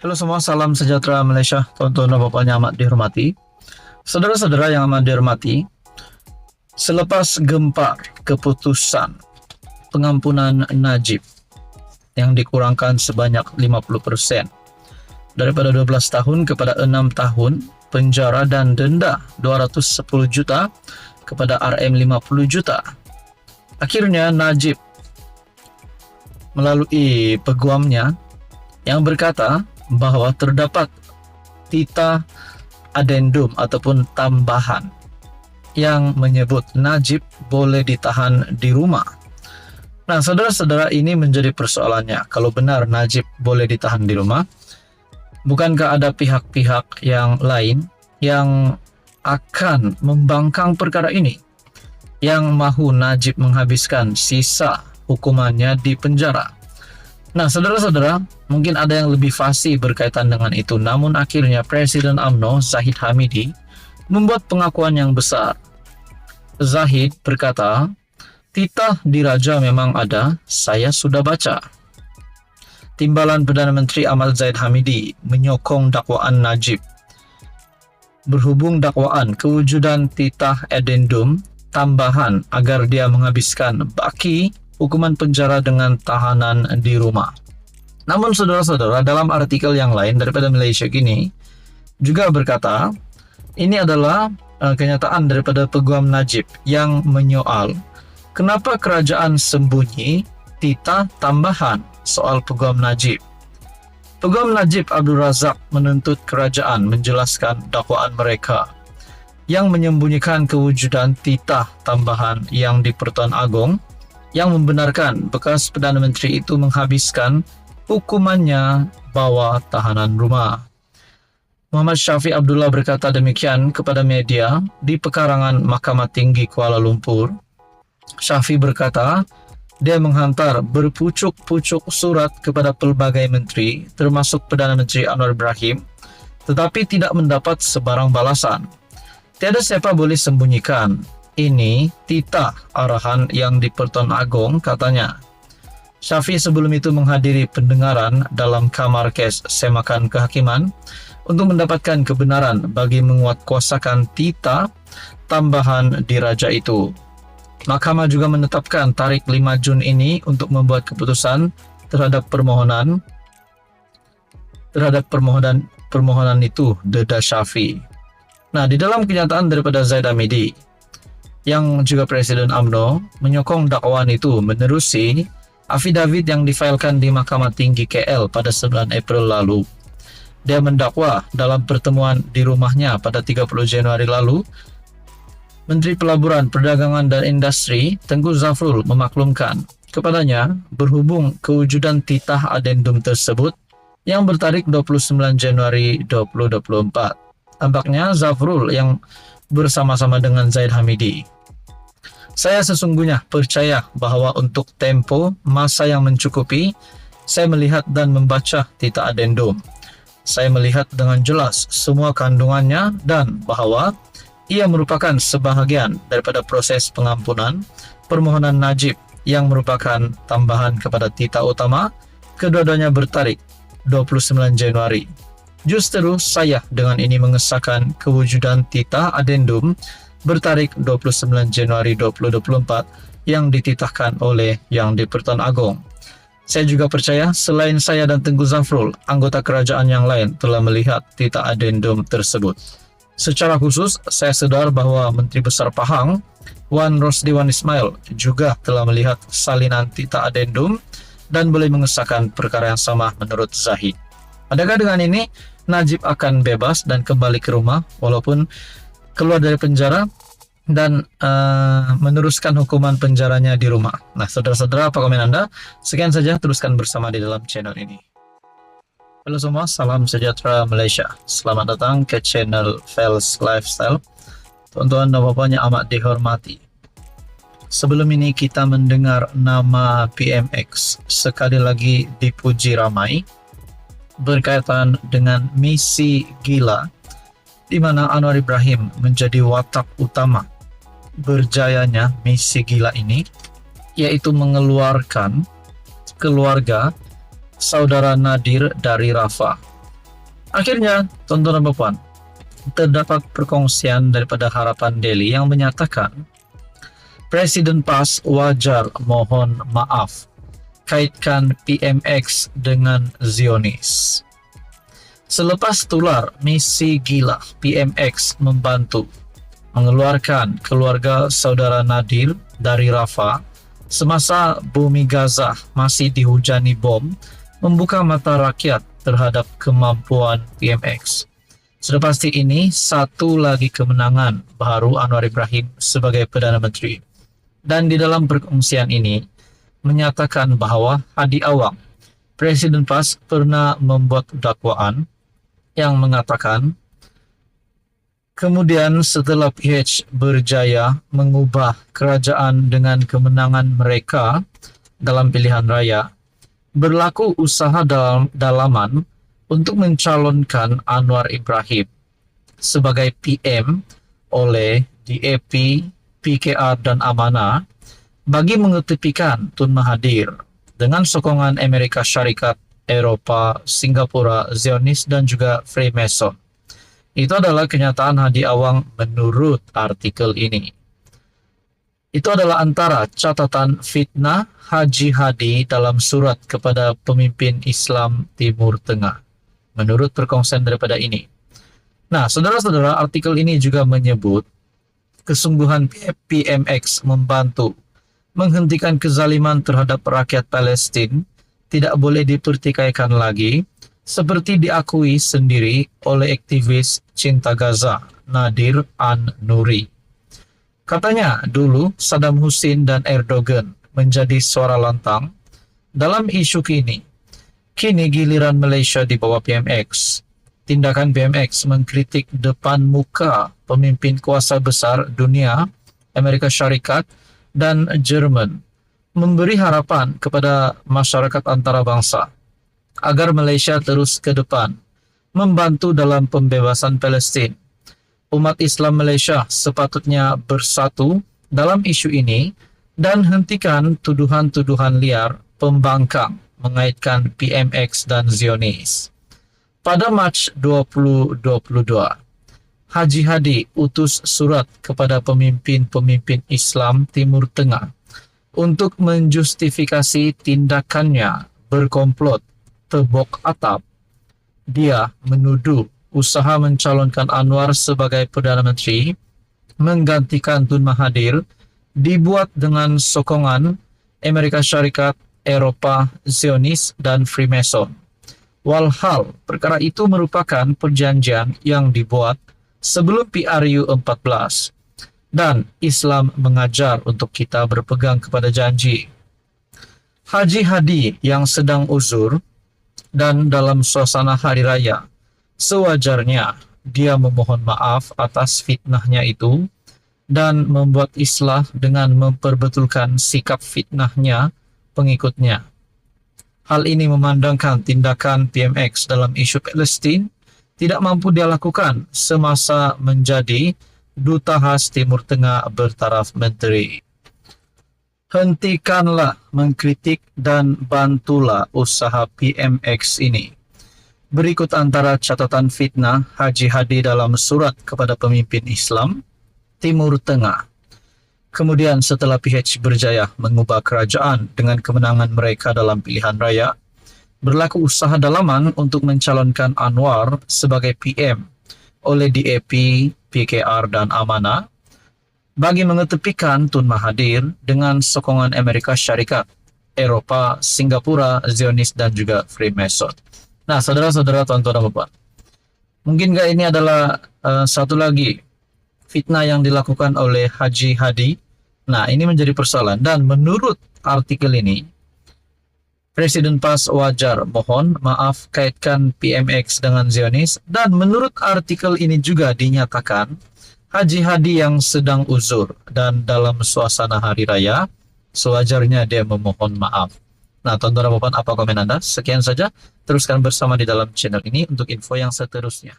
Halo semua, salam sejahtera Malaysia, tuan-tuan dan puan yang amat dihormati. Saudara-saudara yang amat dihormati, selepas gempar keputusan pengampunan Najib yang dikurangkan sebanyak 50% daripada 12 tahun kepada 6 tahun penjara dan denda 210 juta kepada RM 50 juta. Akhirnya Najib melalui peguamnya yang berkata bahawa terdapat tita adendum ataupun tambahan yang menyebut Najib boleh ditahan di rumah. Nah, saudara-saudara, ini menjadi persoalannya. Kalau benar Najib boleh ditahan di rumah, bukankah ada pihak-pihak yang lain yang akan membangkang perkara ini, yang mahu Najib menghabiskan sisa hukumannya di penjara? Nah, saudara-saudara, mungkin ada yang lebih fasih berkaitan dengan itu, namun akhirnya Presiden UMNO Zahid Hamidi membuat pengakuan yang besar. Zahid berkata, titah diraja memang ada, saya sudah baca. Timbalan Perdana Menteri Ahmad Zahid Hamidi menyokong dakwaan Najib. Berhubung dakwaan kewujudan titah addendum tambahan agar dia menghabiskan baki hukuman penjara dengan tahanan di rumah. Namun saudara-saudara, dalam artikel yang lain daripada Malaysia Kini juga berkata, ini adalah kenyataan daripada Peguam Najib yang menyoal kenapa kerajaan sembunyi titah tambahan soal Peguam Najib. Peguam Najib Abdul Razak menuntut kerajaan menjelaskan dakwaan mereka yang menyembunyikan kewujudan titah tambahan yang di Pertuan Agong yang membenarkan bekas Perdana Menteri itu menghabiskan hukumannya bawah tahanan rumah. Muhammad Syafiq Abdullah berkata demikian kepada media di pekarangan Mahkamah Tinggi Kuala Lumpur. Syafiq berkata, dia menghantar berpucuk-pucuk surat kepada pelbagai menteri, termasuk Perdana Menteri Anwar Ibrahim, tetapi tidak mendapat sebarang balasan. Tiada siapa boleh sembunyikan. Ini titah arahan yang di Pertuan Agong, katanya. Syafiq sebelum itu menghadiri pendengaran dalam kamar kes Semakan Kehakiman untuk mendapatkan kebenaran bagi menguatkuasakan titah tambahan diraja itu. Mahkamah juga menetapkan tarikh 5 Jun ini untuk membuat keputusan terhadap permohonan itu, deda Syafiq. Nah, di dalam kenyataan daripada Zahid Hamidi yang juga Presiden UMNO menyokong dakwaan itu menerusi afidavit yang difailkan di Mahkamah Tinggi KL pada 9 April lalu. Dia mendakwa dalam pertemuan di rumahnya pada 30 Januari lalu, Menteri Pelaburan, Perdagangan dan Industri Tengku Zafrul memaklumkan kepadanya berhubung kewujudan titah adendum tersebut yang bertarikh 29 Januari 2024. Tampaknya Zafrul yang bersama-sama dengan Zahid Hamidi. Saya sesungguhnya percaya bahawa untuk tempo masa yang mencukupi, saya melihat dan membaca titah adendum. Saya melihat dengan jelas semua kandungannya dan bahawa ia merupakan sebahagian daripada proses pengampunan permohonan Najib yang merupakan tambahan kepada titah utama, kedua-duanya bertarikh 29 Januari. Justeru saya dengan ini mengesahkan kewujudan titah adendum bertarikh 29 Januari 2024 yang dititahkan oleh Yang di Pertuan Agong. Saya juga percaya selain saya dan Tengku Zafrul, anggota kerajaan yang lain telah melihat titah adendum tersebut. Secara khusus, saya sedar bahawa Menteri Besar Pahang, Wan Rosdiwan Ismail, juga telah melihat salinan titah adendum dan boleh mengesahkan perkara yang sama menurut Zahid. Adakah dengan ini Najib akan bebas dan kembali ke rumah walaupun keluar dari penjara dan meneruskan hukuman penjaranya di rumah? Nah, saudara-saudara, apa komen Anda? Sekian saja, teruskan bersama di dalam channel ini. Halo semua, salam sejahtera Malaysia. Selamat datang ke channel Fels Lifestyle. Tuan-tuan dan puan yang amat dihormati, sebelum ini kita mendengar nama PMX sekali lagi dipuji ramai berkaitan dengan misi gila di mana Anwar Ibrahim menjadi watak utama berjayanya misi gila ini, yaitu mengeluarkan keluarga saudara Nadir dari Rafah Akhirnya, tonton Bapak, terdapat perkongsian daripada Harapan Daily yang menyatakan Presiden PAS wajar mohon maaf, kaitkan PMX dengan Zionis. Selepas tular misi gila PMX membantu mengeluarkan keluarga saudara Nadir dari Rafah semasa bumi Gaza masih dihujani bom, membuka mata rakyat terhadap kemampuan PMX. Sudah pasti ini satu lagi kemenangan baru Anwar Ibrahim sebagai Perdana Menteri. Dan di dalam perkongsian ini menyatakan bahwa Hadi Awang, Presiden PAS, pernah membuat dakwaan yang mengatakan kemudian setelah PH berjaya mengubah kerajaan dengan kemenangan mereka dalam pilihan raya, berlaku usaha dalaman untuk mencalonkan Anwar Ibrahim sebagai PM oleh DAP, PKR, dan Amanah bagi mengetepikan Tun Mahathir dengan sokongan Amerika Syarikat, Eropa, Singapura, Zionis, dan juga Freemason. Itu adalah kenyataan Hadi Awang menurut artikel ini. Itu adalah antara catatan fitnah Haji Hadi dalam surat kepada pemimpin Islam Timur Tengah. Menurut perkongsian daripada ini. Nah, saudara-saudara, artikel ini juga menyebut kesungguhan PMX membantu menghentikan kezaliman terhadap rakyat Palestina tidak boleh dipertikaikan lagi, seperti diakui sendiri oleh aktivis cinta Gaza, Nadir An-Nuri. Katanya, dulu Saddam Hussein dan Erdogan menjadi suara lantang dalam isu kini. Kini giliran Malaysia di bawah PMX. Tindakan PMX mengkritik depan muka pemimpin kuasa besar dunia, Amerika Syarikat, dan Jerman, memberi harapan kepada masyarakat antarabangsa agar Malaysia terus ke depan, membantu dalam pembebasan Palestin. Umat Islam Malaysia sepatutnya bersatu dalam isu ini dan hentikan tuduhan-tuduhan liar pembangkang mengaitkan PMX dan Zionis. Pada Mac 2022, Haji Hadi utus surat kepada pemimpin-pemimpin Islam Timur Tengah untuk menjustifikasi tindakannya berkomplot tebok atap. Dia menuduh usaha mencalonkan Anwar sebagai Perdana Menteri menggantikan Tun Mahathir dibuat dengan sokongan Amerika Syarikat, Eropa, Zionis, dan Freemason. Walhal perkara itu merupakan perjanjian yang dibuat sebelum PRU 14 dan Islam mengajar untuk kita berpegang kepada janji. Haji Hadi yang sedang uzur dan dalam suasana hari raya, sewajarnya dia memohon maaf atas fitnahnya itu dan membuat islah dengan memperbetulkan sikap fitnahnya pengikutnya. Hal ini memandangkan tindakan PMX dalam isu Palestin tidak mampu dia lakukan semasa menjadi Duta Khas Timur Tengah bertaraf menteri. Hentikanlah mengkritik dan bantulah usaha PMX ini. Berikut antara catatan fitnah Haji Hadi dalam surat kepada pemimpin Islam Timur Tengah. Kemudian setelah PH berjaya mengubah kerajaan dengan kemenangan mereka dalam pilihan raya, berlaku usaha dalaman untuk mencalonkan Anwar sebagai PM oleh DAP, PKR, dan Amanah bagi mengetepikan Tun Mahathir dengan sokongan Amerika Syarikat, Eropa, Singapura, Zionis, dan juga Freemason. Nah, saudara-saudara, tuan-tuan dan bapak, mungkinkah ini adalah satu lagi fitnah yang dilakukan oleh Haji Hadi? Nah, ini menjadi persoalan. Dan menurut artikel ini, Presiden PAS wajar mohon maaf kaitkan PMX dengan Zionis. Dan menurut artikel ini juga dinyatakan Haji Hadi yang sedang uzur dan dalam suasana hari raya, sewajarnya dia memohon maaf. Nah, tuan-tuan dan bapak, apa komen Anda? Sekian saja. Teruskan bersama di dalam channel ini untuk info yang seterusnya.